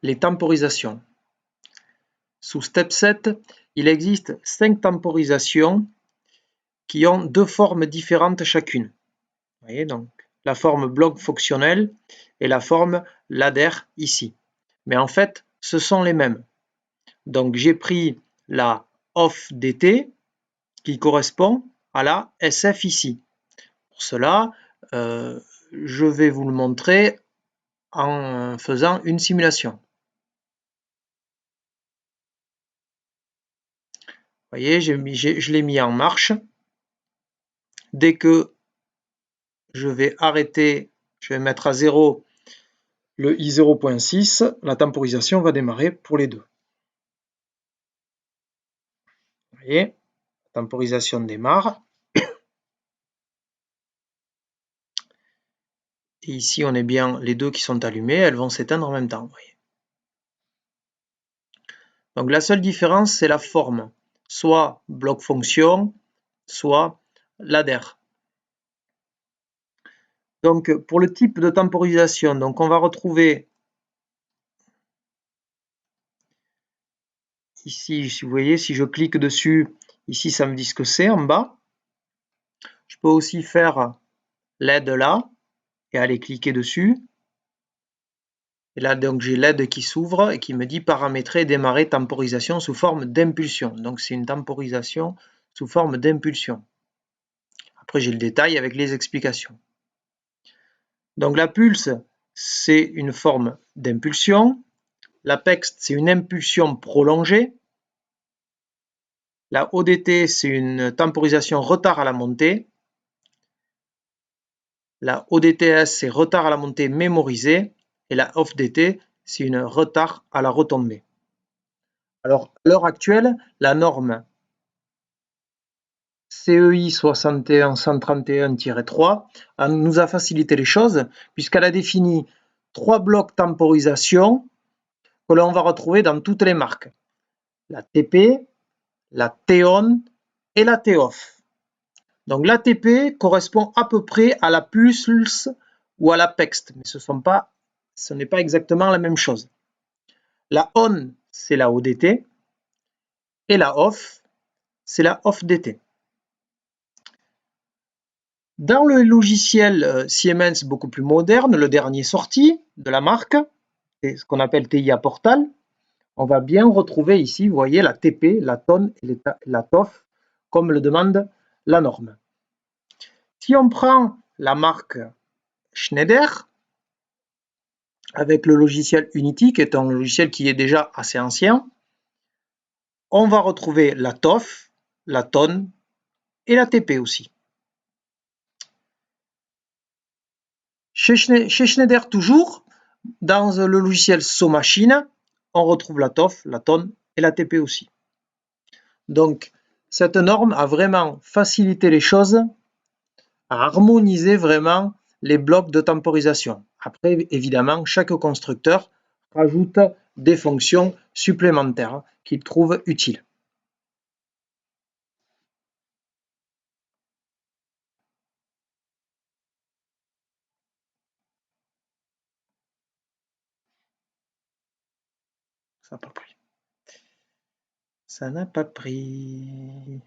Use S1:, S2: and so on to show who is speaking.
S1: les temporisations. Sous step 7, il existe 5 temporisations qui ont 2 formes différentes chacune. Vous voyez, donc la forme bloc fonctionnel et la forme ladder ici. Mais en fait, ce sont les mêmes. Donc j'ai pris la off dt qui correspond à la SF ici. Pour cela, je vais vous le montrer en faisant une simulation. Vous voyez, je l'ai mis en marche. Dès que je vais arrêter, je vais mettre à 0 le i0.6, la temporisation va démarrer pour les deux. Vous voyez, la temporisation démarre. Et ici, on est bien les deux qui sont allumés, elles vont s'éteindre en même temps. Vous voyez. Donc la seule différence, c'est la forme, soit bloc fonction, soit ladder. Donc pour le type de temporisation, donc on va retrouver ici, si vous voyez, si je clique dessus, ici ça me dit ce que c'est en bas. Je peux aussi faire LED là et aller cliquer dessus. Et là donc j'ai LED qui s'ouvre et qui me dit paramétrer et démarrer temporisation sous forme d'impulsion. Donc c'est une temporisation sous forme d'impulsion. Après j'ai le détail avec les explications. Donc la pulse c'est une forme d'impulsion. L'APEX c'est une impulsion prolongée. La ODT c'est une temporisation retard à la montée. La ODTS c'est retard à la montée mémorisé. Et la OFDT c'est une retard à la retombée. Alors à l'heure actuelle, la norme CEI 61131-3 nous a facilité les choses puisqu'elle a défini 3 blocs temporisation que l'on va retrouver dans toutes les marques. La TP, la TON et la TOFF. Donc l'ATP correspond à peu près à la pulse ou à la PEXT, mais ce n'est pas exactement la même chose. La ON, c'est la ODT et la OFF, c'est la OFF-DT. Dans le logiciel Siemens beaucoup plus moderne, le dernier sorti de la marque, c'est ce qu'on appelle TIA Portal, on va bien retrouver ici, vous voyez, la TP, la TON et la TOFF, comme le demande la norme. Si on prend la marque Schneider, avec le logiciel Unity, qui est un logiciel qui est déjà assez ancien, on va retrouver la TOFF, la TON et la TP aussi. Chez Schneider toujours, dans le logiciel SoMachine, on retrouve la TOFF, la TON et la TP aussi. Donc, cette norme a vraiment facilité les choses, a harmonisé vraiment les blocs de temporisation. Après, évidemment, chaque constructeur rajoute des fonctions supplémentaires qu'il trouve utiles. Ça n'a pas pris. Ça n'a pas pris.